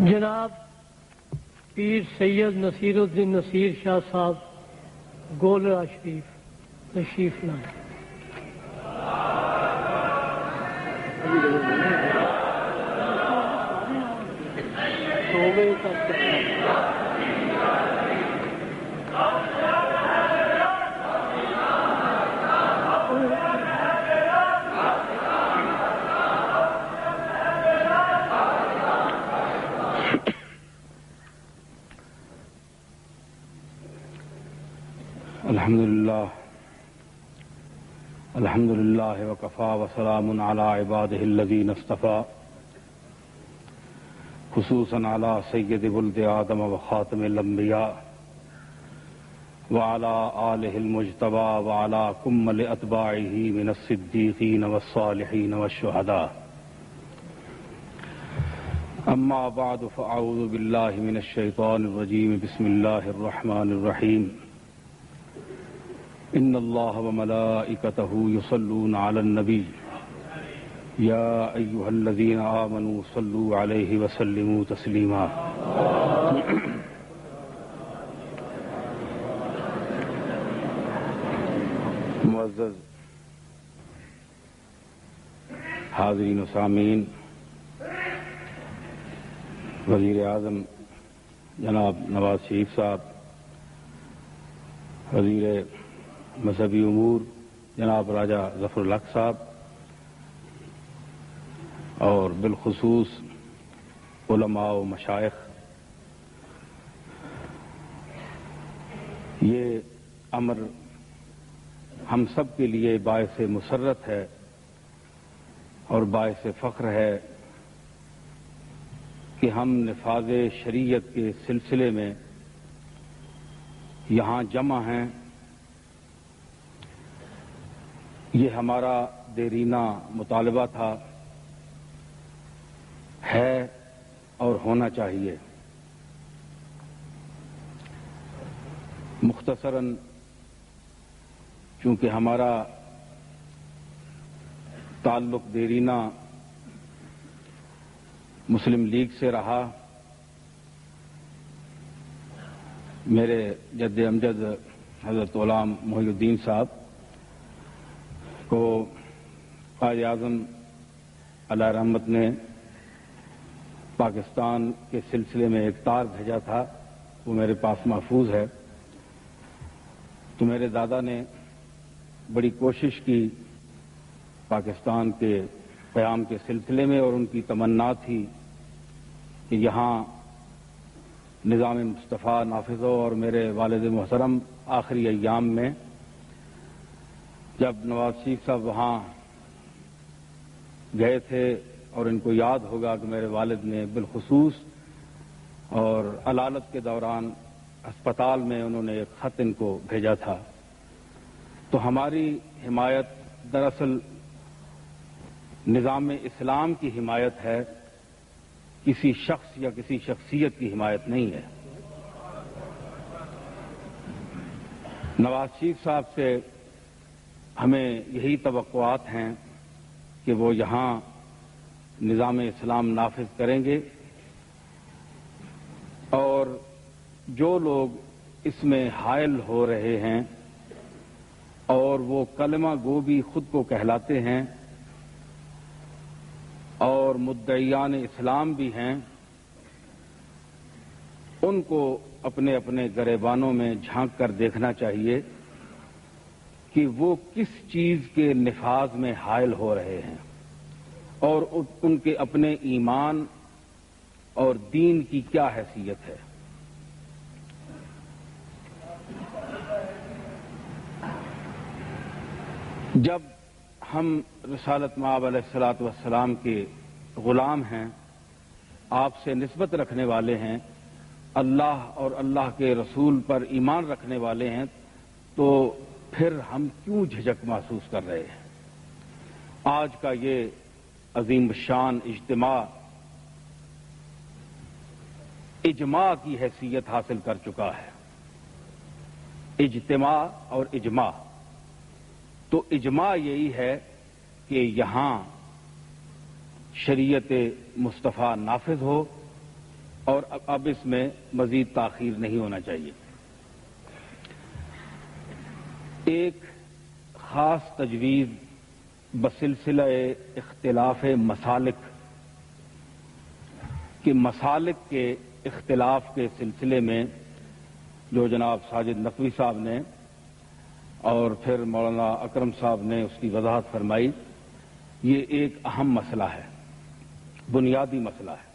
جناب پیر سید نصیر الدین نصیر شاہ صاحب گولرا شریف تشریف لائیں۔ الحمد لله وكفى وسلام على عباده الذين اصطفى خصوصا على سيد ولد آدم وخاتم الأنبياء وعلى آله المجتبى وعلى كمل أتباعه من الصديقين والصالحين والشهداء. أما بعد فأعوذ بالله من الشيطان الرجيم. بسم الله الرحمن الرحيم. إن الله وملائكته يصلون على النبي يا أيها الذين آمنوا صلوا عليه وسلموا تسليما. معزز حاضرین و سامعین، وزیر اعظم جناب نواز شریف صاحب، وزیر مذہبی امور جناب راجہ ظفر الحق صاحب، اور بالخصوص علماء و مشائخ، یہ امر ہم سب کے لیے باعث مسرت ہے اور باعث فخر ہے کہ ہم نفاذ شریعت کے سلسلے میں یہاں جمع ہیں۔ یہ ہمارا دیرینہ مطالبہ تھا، ہے اور ہونا چاہیے۔ مختصراً چونکہ ہمارا تعلق دیرینہ مسلم لیگ سے رہا، میرے جد امجد حضرت غلام محی الدین صاحب کو قائد اعظم علیہ رحمت نے پاکستان کے سلسلے میں ایک تار بھیجا تھا، وہ میرے پاس محفوظ ہے۔ تو میرے دادا نے بڑی کوشش کی پاکستان کے قیام کے سلسلے میں، اور ان کی تمنا تھی کہ یہاں نظام مصطفیٰ نافذ ہو۔ اور میرے والد محترم آخری ایام میں جب نواز شریف صاحب وہاں گئے تھے، اور ان کو یاد ہوگا کہ میرے والد نے بالخصوص اور علالت کے دوران ہسپتال میں انہوں نے ایک خط ان کو بھیجا تھا۔ تو ہماری حمایت دراصل نظام اسلام کی حمایت ہے، کسی شخص یا کسی شخصیت کی حمایت نہیں ہے۔ نواز شریف صاحب سے ہمیں یہی توقعات ہیں کہ وہ یہاں نظام اسلام نافذ کریں گے، اور جو لوگ اس میں حائل ہو رہے ہیں اور وہ کلمہ گو بھی خود کو کہلاتے ہیں اور مدعیان اسلام بھی ہیں، ان کو اپنے اپنے گریبانوں میں جھانک کر دیکھنا چاہیے کہ وہ کس چیز کے نفاذ میں حائل ہو رہے ہیں، اور ان کے اپنے ایمان اور دین کی کیا حیثیت ہے۔ جب ہم رسالت مآب علیہ الصلوۃ والسلام کے غلام ہیں، آپ سے نسبت رکھنے والے ہیں، اللہ اور اللہ کے رسول پر ایمان رکھنے والے ہیں، تو پھر ہم کیوں جھجک محسوس کر رہے ہیں؟ آج کا یہ عظیم شان اجماع کی حیثیت حاصل کر چکا ہے۔ اجتماع اور اجماع، تو اجماع یہی ہے کہ یہاں شریعت مصطفیٰ نافذ ہو اور اب اس میں مزید تاخیر نہیں ہونا چاہیے۔ ایک خاص تجویز بسلسلہ اختلاف مسالک کہ مسالک کے اختلاف کے سلسلے میں جو جناب ساجد نقوی صاحب نے اور پھر مولانا اکرم صاحب نے اس کی وضاحت فرمائی، یہ ایک اہم مسئلہ ہے، بنیادی مسئلہ ہے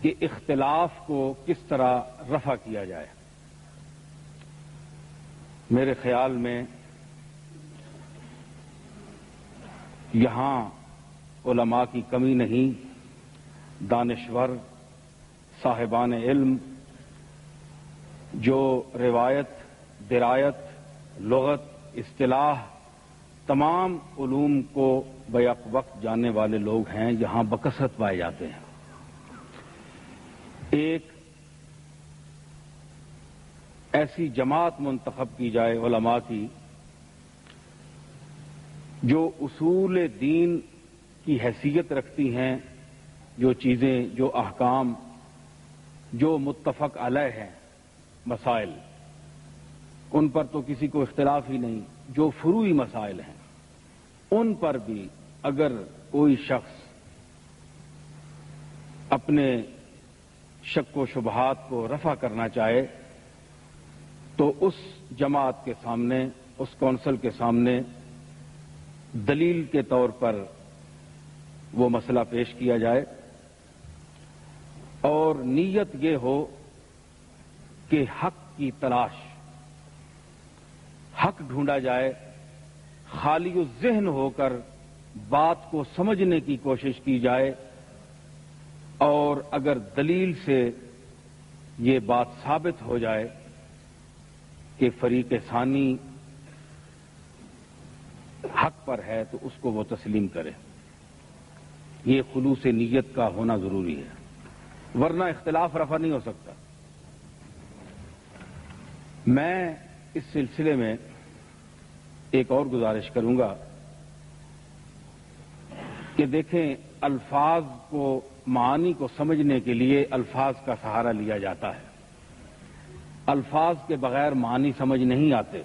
کہ اختلاف کو کس طرح رفع کیا جائے۔ میرے خیال میں یہاں علماء کی کمی نہیں، دانشور صاحبان علم جو روایت، درایت، لغت، اصطلاح، تمام علوم کو بیک وقت جاننے والے لوگ ہیں، یہاں بکثرت پائے جاتے ہیں۔ ایک ایسی جماعت منتخب کی جائے علماء کی جو اصول دین کی حیثیت رکھتی ہیں، جو چیزیں، جو احکام، جو متفق علیہ ہیں مسائل، ان پر تو کسی کو اختلاف ہی نہیں، جو فروعی مسائل ہیں ان پر بھی اگر کوئی شخص اپنے شک و شبہات کو رفع کرنا چاہے تو اس جماعت کے سامنے، اس کونسل کے سامنے دلیل کے طور پر وہ مسئلہ پیش کیا جائے اور نیت یہ ہو کہ حق کی تلاش، حق ڈھونڈا جائے، خالی الذہن ہو کر بات کو سمجھنے کی کوشش کی جائے، اور اگر دلیل سے یہ بات ثابت ہو جائے کہ فریق ثانی حق پر ہے تو اس کو وہ تسلیم کرے۔ یہ خلوص نیت کا ہونا ضروری ہے، ورنہ اختلاف رفع نہیں ہو سکتا۔ میں اس سلسلے میں ایک اور گزارش کروں گا کہ دیکھیں، الفاظ کو، معانی کو سمجھنے کے لیے الفاظ کا سہارا لیا جاتا ہے۔ الفاظ کے بغیر معانی سمجھ نہیں آتے۔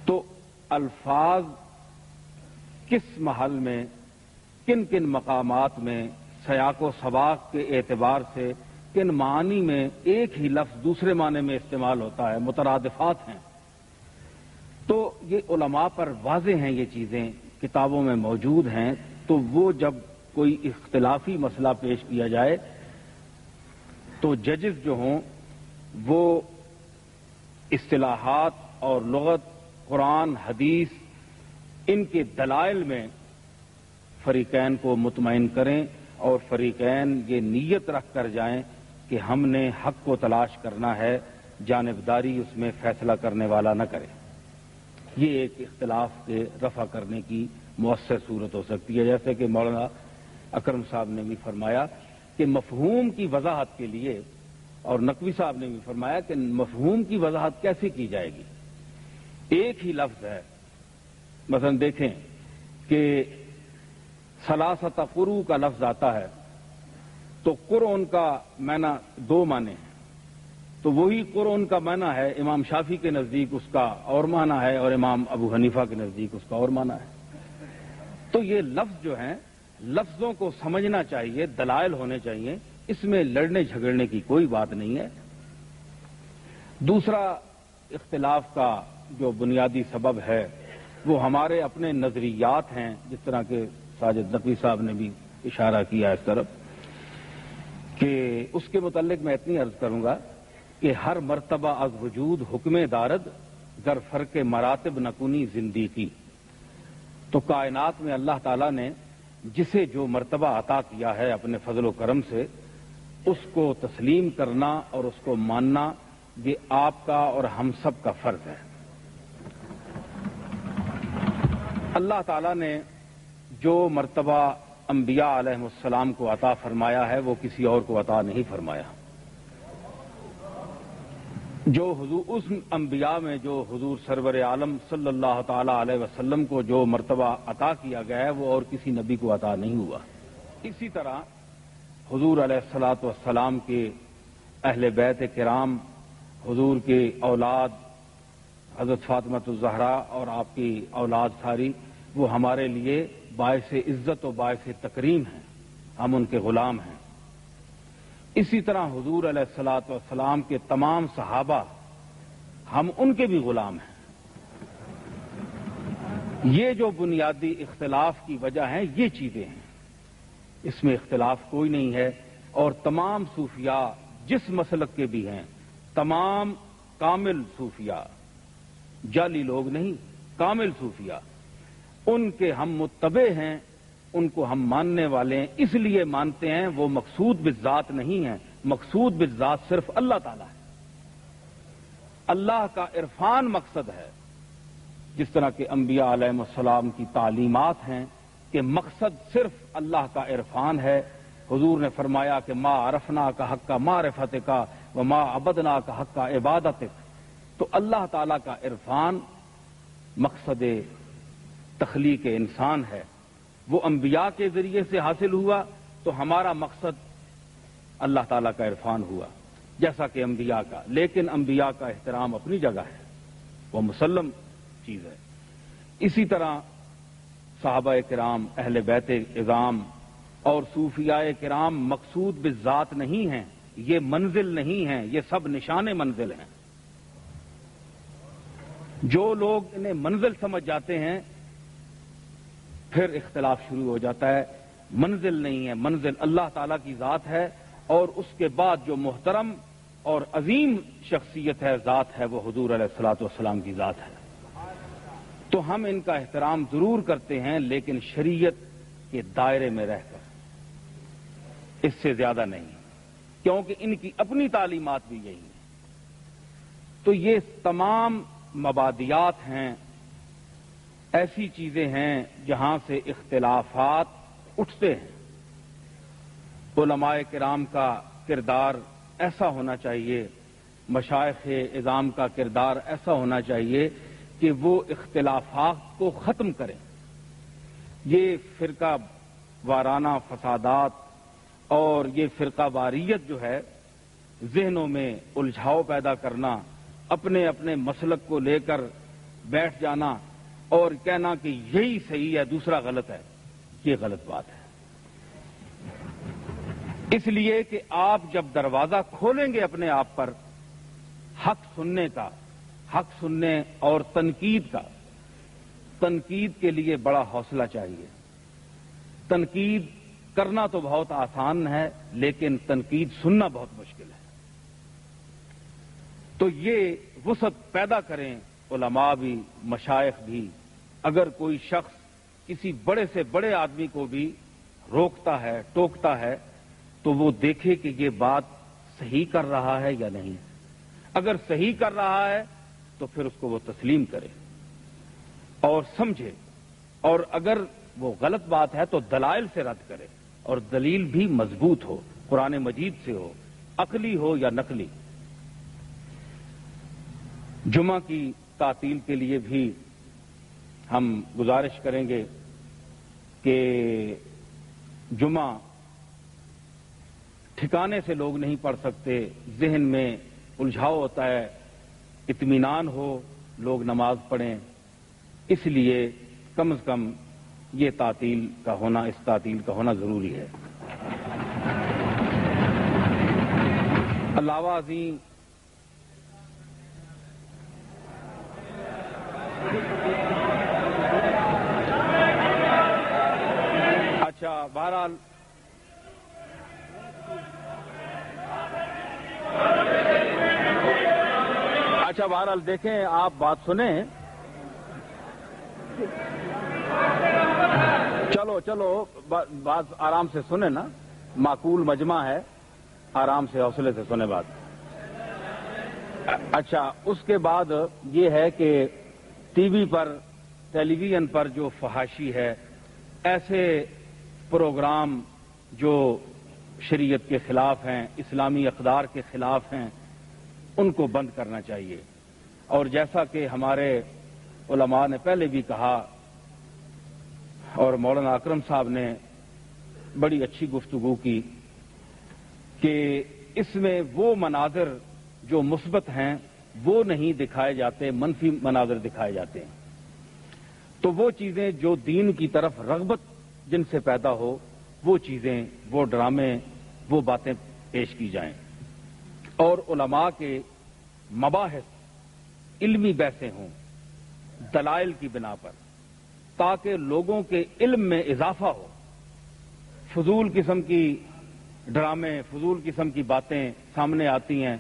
تو الفاظ کس محل میں، کن کن مقامات میں، سیاق و سباق کے اعتبار سے کن معانی میں ایک ہی لفظ دوسرے معنی میں استعمال ہوتا ہے، مترادفات ہیں، تو یہ علماء پر واضح ہیں، یہ چیزیں کتابوں میں موجود ہیں۔ تو وہ جب کوئی اختلافی مسئلہ پیش کیا جائے تو ججز جو ہوں وہ اصطلاحات اور لغت، قرآن، حدیث، ان کے دلائل میں فریقین کو مطمئن کریں اور فریقین یہ نیت رکھ کر جائیں کہ ہم نے حق کو تلاش کرنا ہے، جانبداری اس میں فیصلہ کرنے والا نہ کرے۔ یہ ایک اختلاف کے رفع کرنے کی مؤثر صورت ہو سکتی ہے، جیسے کہ مولانا اکرم صاحب نے بھی فرمایا کہ مفہوم کی وضاحت کے لیے، اور نقوی صاحب نے بھی فرمایا کہ مفہوم کی وضاحت کیسے کی جائے گی۔ ایک ہی لفظ ہے، مثلا دیکھیں کہ ثلاثۃ قروء کا لفظ آتا ہے تو قرون کا معنی دو معنی ہیں، تو وہی قرون کا معنی ہے امام شافعی کے نزدیک اس کا اور معنی ہے، اور امام ابو حنیفہ کے نزدیک اس کا اور معنی ہے۔ تو یہ لفظ جو ہیں، لفظوں کو سمجھنا چاہیے، دلائل ہونے چاہیے، اس میں لڑنے جھگڑنے کی کوئی بات نہیں ہے۔ دوسرا اختلاف کا جو بنیادی سبب ہے وہ ہمارے اپنے نظریات ہیں، جس طرح کہ ساجد نقوی صاحب نے بھی اشارہ کیا اس طرف، کہ اس کے متعلق میں اتنی عرض کروں گا کہ ہر مرتبہ از وجود حکم دارد، گر فرق مراتب نکنی زندگی۔ تو کائنات میں اللہ تعالیٰ نے جسے جو مرتبہ عطا کیا ہے اپنے فضل و کرم سے، اس کو تسلیم کرنا اور اس کو ماننا، یہ آپ کا اور ہم سب کا فرض ہے۔ اللہ تعالیٰ نے جو مرتبہ انبیاء علیہ السلام کو عطا فرمایا ہے وہ کسی اور کو عطا نہیں فرمایا۔ جو حضور اس انبیاء میں جو حضور سرور عالم صلی اللہ تعالی علیہ وسلم کو جو مرتبہ عطا کیا گیا ہے وہ اور کسی نبی کو عطا نہیں ہوا۔ اسی طرح حضور علیہ الصلوۃ والسلام کے اہل بیت کرام، حضور کے اولاد حضرت فاطمہ الزہرا اور آپ کی اولاد ساری، وہ ہمارے لیے باعث عزت و باعث تکریم ہیں، ہم ان کے غلام ہیں۔ اسی طرح حضور علیہ الصلوۃ والسلام کے تمام صحابہ، ہم ان کے بھی غلام ہیں۔ یہ جو بنیادی اختلاف کی وجہ ہیں یہ چیزیں ہیں، اس میں اختلاف کوئی نہیں ہے، اور تمام صوفیاء جس مسلک کے بھی ہیں، تمام کامل صوفیاء، جعلی لوگ نہیں، کامل صوفیاء، ان کے ہم متبع ہیں، ان کو ہم ماننے والے ہیں۔ اس لیے مانتے ہیں، وہ مقصود بالذات نہیں ہے، مقصود بالذات صرف اللہ تعالی ہے۔ اللہ کا عرفان مقصد ہے، جس طرح کہ انبیاء علیہ السلام کی تعلیمات ہیں کہ مقصد صرف اللہ کا عرفان ہے۔ حضور نے فرمایا کہ ما عرفنا کا حق کا معرفت کا وما عبدنا کا حق کا عبادت۔ تو اللہ تعالی کا عرفان مقصد تخلیق انسان ہے، وہ انبیاء کے ذریعے سے حاصل ہوا، تو ہمارا مقصد اللہ تعالیٰ کا عرفان ہوا جیسا کہ انبیاء کا۔ لیکن انبیاء کا احترام اپنی جگہ ہے، وہ مسلم چیز ہے۔ اسی طرح صحابہ کرام، اہل بیت اعظام اور صوفیاء کرام مقصود بالذات نہیں ہیں، یہ منزل نہیں ہیں، یہ سب نشان منزل ہیں۔ جو لوگ انہیں منزل سمجھ جاتے ہیں پھر اختلاف شروع ہو جاتا ہے۔ منزل نہیں ہے، منزل اللہ تعالیٰ کی ذات ہے، اور اس کے بعد جو محترم اور عظیم شخصیت ہے، ذات ہے، وہ حضور علیہ الصلوۃ والسلام کی ذات ہے۔ تو ہم ان کا احترام ضرور کرتے ہیں، لیکن شریعت کے دائرے میں رہ کر، اس سے زیادہ نہیں، کیونکہ ان کی اپنی تعلیمات بھی یہی ہیں۔ تو یہ تمام مبادیات ہیں، ایسی چیزیں ہیں جہاں سے اختلافات اٹھتے ہیں۔ علماء کرام کا کردار ایسا ہونا چاہیے، مشائخ اعظام کا کردار ایسا ہونا چاہیے کہ وہ اختلافات کو ختم کریں۔ یہ فرقہ وارانہ فسادات اور یہ فرقہ واریت جو ہے، ذہنوں میں الجھاؤ پیدا کرنا، اپنے اپنے مسلک کو لے کر بیٹھ جانا اور کہنا کہ یہی صحیح ہے دوسرا غلط ہے، یہ غلط بات ہے۔ اس لیے کہ آپ جب دروازہ کھولیں گے اپنے آپ پر حق سننے کا، حق سننے اور تنقید کا، تنقید کے لیے بڑا حوصلہ چاہیے۔ تنقید کرنا تو بہت آسان ہے، لیکن تنقید سننا بہت مشکل ہے۔ تو یہ وسعت پیدا کریں علماء بھی، مشائخ بھی۔ اگر کوئی شخص کسی بڑے سے بڑے آدمی کو بھی روکتا ہے، ٹوکتا ہے، تو وہ دیکھے کہ یہ بات صحیح کر رہا ہے یا نہیں۔ اگر صحیح کر رہا ہے تو پھر اس کو وہ تسلیم کرے اور سمجھے، اور اگر وہ غلط بات ہے تو دلائل سے رد کرے، اور دلیل بھی مضبوط ہو، قرآن مجید سے ہو، عقلی ہو یا نقلی۔ جمعہ کی تعطیل کے لیے بھی ہم گزارش کریں گے کہ جمعہ ٹھکانے سے لوگ نہیں پڑھ سکتے، ذہن میں الجھاؤ ہوتا ہے، اطمینان ہو، لوگ نماز پڑھیں۔ اس لیے کم از کم یہ تعطیل کا ہونا، اس تعطیل کا ہونا ضروری ہے۔ علاوہ ازیں اچھا بہرحال دیکھیں، آپ بات سنیں، چلو بات آرام سے سنیں نا، معقول مجمع ہے، آرام سے حوصلے سے سنیں بات۔ اچھا، اس کے بعد یہ ہے کہ ٹی وی پر، ٹیلی ویژن پر جو فحاشی ہے، ایسے پروگرام جو شریعت کے خلاف ہیں، اسلامی اقدار کے خلاف ہیں، ان کو بند کرنا چاہیے۔ اور جیسا کہ ہمارے علماء نے پہلے بھی کہا اور مولانا اکرم صاحب نے بڑی اچھی گفتگو کی کہ اس میں وہ مناظر جو مثبت ہیں وہ نہیں دکھائے جاتے، منفی مناظر دکھائے جاتے ہیں۔ تو وہ چیزیں جو دین کی طرف رغبت جن سے پیدا ہو، وہ چیزیں، وہ ڈرامے، وہ باتیں پیش کی جائیں، اور علماء کے مباحث علمی بحثیں ہوں دلائل کی بنا پر، تاکہ لوگوں کے علم میں اضافہ ہو۔ فضول قسم کی ڈرامے، فضول قسم کی باتیں سامنے آتی ہیں۔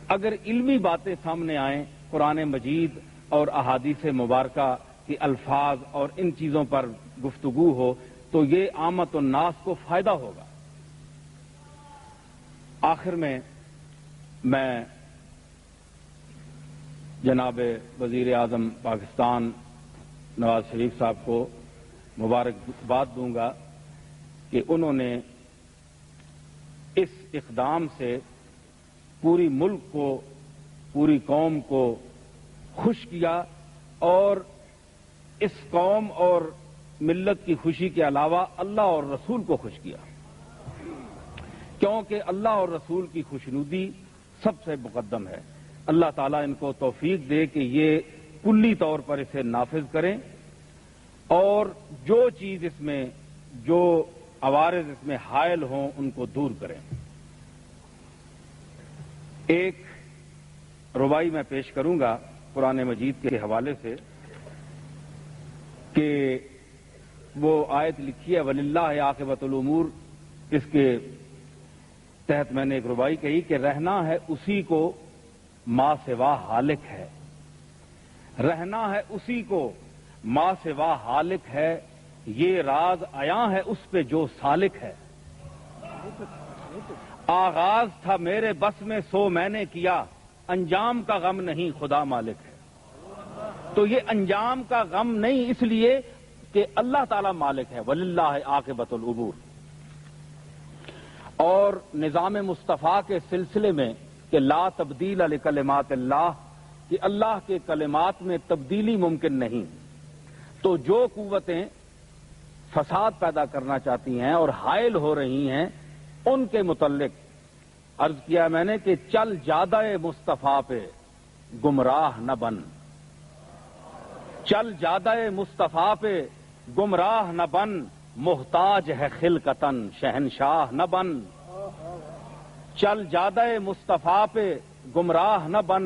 اگر علمی باتیں سامنے آئیں، قرآن مجید اور احادیث مبارکہ کے الفاظ اور ان چیزوں پر گفتگو ہو تو یہ عامت الناس کو فائدہ ہوگا۔ آخر میں جناب وزیر اعظم پاکستان نواز شریف صاحب کو مبارکباد دوں گا کہ انہوں نے اس اقدام سے پوری ملک کو، پوری قوم کو خوش کیا، اور اس قوم اور ملت کی خوشی کے علاوہ اللہ اور رسول کو خوش کیا، کیونکہ اللہ اور رسول کی خوشنودی سب سے مقدم ہے۔ اللہ تعالیٰ ان کو توفیق دے کہ یہ کلی طور پر اسے نافذ کریں، اور جو چیز اس میں، جو عوارض اس میں حائل ہوں ان کو دور کریں۔ ایک ربائی میں پیش کروں گا قرآن مجید کے حوالے سے کہ وہ آیت لکھی ہے وَلِلَّهِ عَاقِبَةُ الْأُمُورِ، اس کے تحت میں نے ایک ربائی کہی کہ رہنا ہے اسی کو ما سوا حالک ہے، رہنا ہے اسی کو ما سوا حالک ہے، یہ راز عیاں ہے اس پہ جو سالک ہے۔ آغاز تھا میرے بس میں سو میں نے کیا، انجام کا غم نہیں خدا مالک ہے۔ تو یہ انجام کا غم نہیں اس لیے کہ اللہ تعالی مالک ہے، وَلِلَّهِ عَاقِبَةُ الْأُمُورِ۔ اور نظام مصطفیٰ کے سلسلے میں کہ لا تبدیل لکلمات اللہ، کہ اللہ کے کلمات میں تبدیلی ممکن نہیں، تو جو قوتیں فساد پیدا کرنا چاہتی ہیں اور حائل ہو رہی ہیں ان کے متعلق عرض کیا میں نے کہ چل جادہ مصطفیٰ پہ گمراہ نہ بن، چل جادہ مصطفیٰ پہ گمراہ نہ بن، محتاج ہے خلقتن شہنشاہ نہ بن، چل جادہ مصطفیٰ پہ گمراہ نہ بن،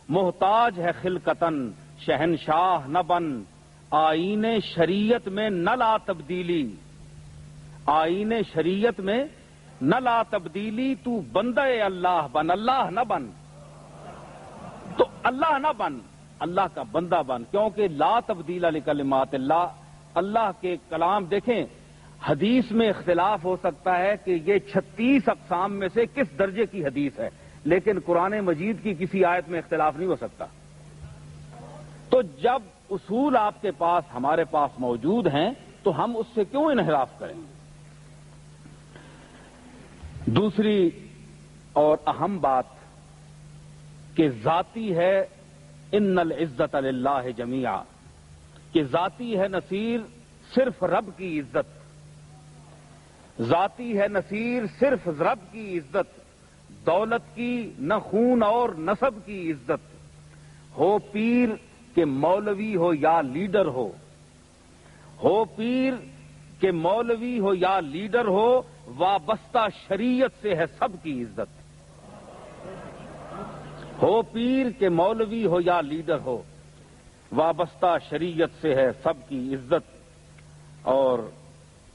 محتاج ہے خلقتن شہنشاہ نہ بن، آئین شریعت میں نہ لا تبدیلی، آئین شریعت میں نہ لا تبدیلی، تو بندہ اللہ بن، اللہ نہ بن، تو اللہ نہ بن، اللہ کا بندہ بن، کیونکہ لا تبدیل لکلمات اللہ، اللہ کے کلام دیکھیں، حدیث میں اختلاف ہو سکتا ہے کہ یہ 36 اقسام میں سے کس درجے کی حدیث ہے، لیکن قرآن مجید کی کسی آیت میں اختلاف نہیں ہو سکتا۔ تو جب اصول آپ کے پاس، ہمارے پاس موجود ہیں تو ہم اس سے کیوں انحراف کریں؟ دوسری اور اہم بات کہ ذاتی ہے ان العزت للہ جمیعا، کہ ذاتی ہے نصیر صرف رب کی عزت، ذاتی ہے نصیر صرف رب کی عزت، دولت کی نہ خون اور نسب کی عزت، ہو پیر کہ مولوی ہو یا لیڈر ہو پیر کہ مولوی ہو یا لیڈر ہو، وابستہ شریعت سے ہے سب کی عزت، ہو پیر کہ مولوی ہو یا لیڈر ہو، وابستہ شریعت سے ہے سب کی عزت۔ اور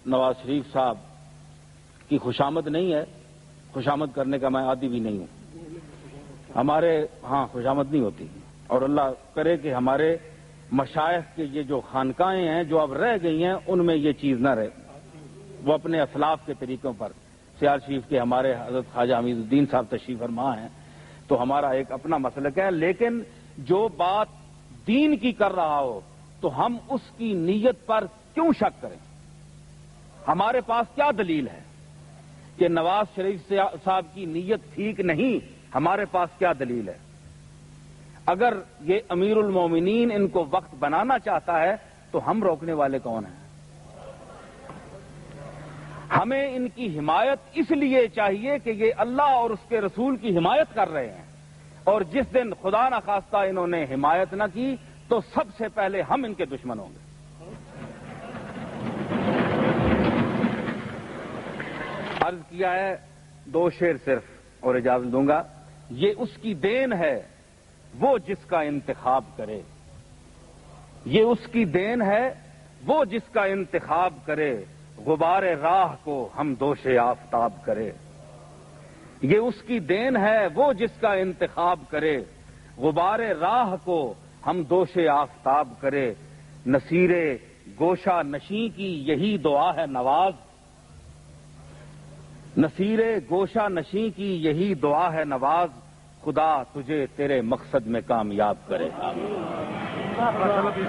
نواز شریف صاحب کی خوشامد نہیں ہے، خوشامد کرنے کا میں عادی بھی نہیں ہوں، ہمارے ہاں خوشامد نہیں ہوتی، اور اللہ کرے کہ ہمارے مشائخ کے یہ جو خانقاہیں ہیں جو اب رہ گئی ہیں ان میں یہ چیز نہ رہے، وہ اپنے اسلاف کے طریقوں پر، سیال شریف کے ہمارے حضرت خواجہ حمید الدین صاحب تشریف فرما ہیں، تو ہمارا ایک اپنا مسلک ہے، لیکن جو بات دین کی کر رہا ہو تو ہم اس کی نیت پر کیوں شک کریں؟ ہمارے پاس کیا دلیل ہے کہ نواز شریف صاحب کی نیت ٹھیک نہیں ہمارے پاس کیا دلیل ہے؟ اگر یہ امیر المومنین ان کو وقت بنانا چاہتا ہے تو ہم روکنے والے کون ہیں؟ ہمیں ان کی حمایت اس لیے چاہیے کہ یہ اللہ اور اس کے رسول کی حمایت کر رہے ہیں، اور جس دن خدا نخواستہ انہوں نے حمایت نہ کی تو سب سے پہلے ہم ان کے دشمن ہوں گے۔ عرض کیا ہے، 2 شعر صرف اور اجازت دوں گا۔ یہ اس کی دین ہے وہ جس کا انتخاب کرے، یہ اس کی دین ہے وہ جس کا انتخاب کرے، غبار راہ کو ہم دوش آفتاب کرے۔ یہ اس کی دین ہے وہ جس کا انتخاب کرے، غبار راہ کو ہم دوش آفتاب کرے۔ نصیر گوشہ نشیں کی یہی دعا ہے نواز، نصیر گوشہ نشیں کی یہی دعا ہے نواز، خدا تجھے تیرے مقصد میں کامیاب کرے۔ واہ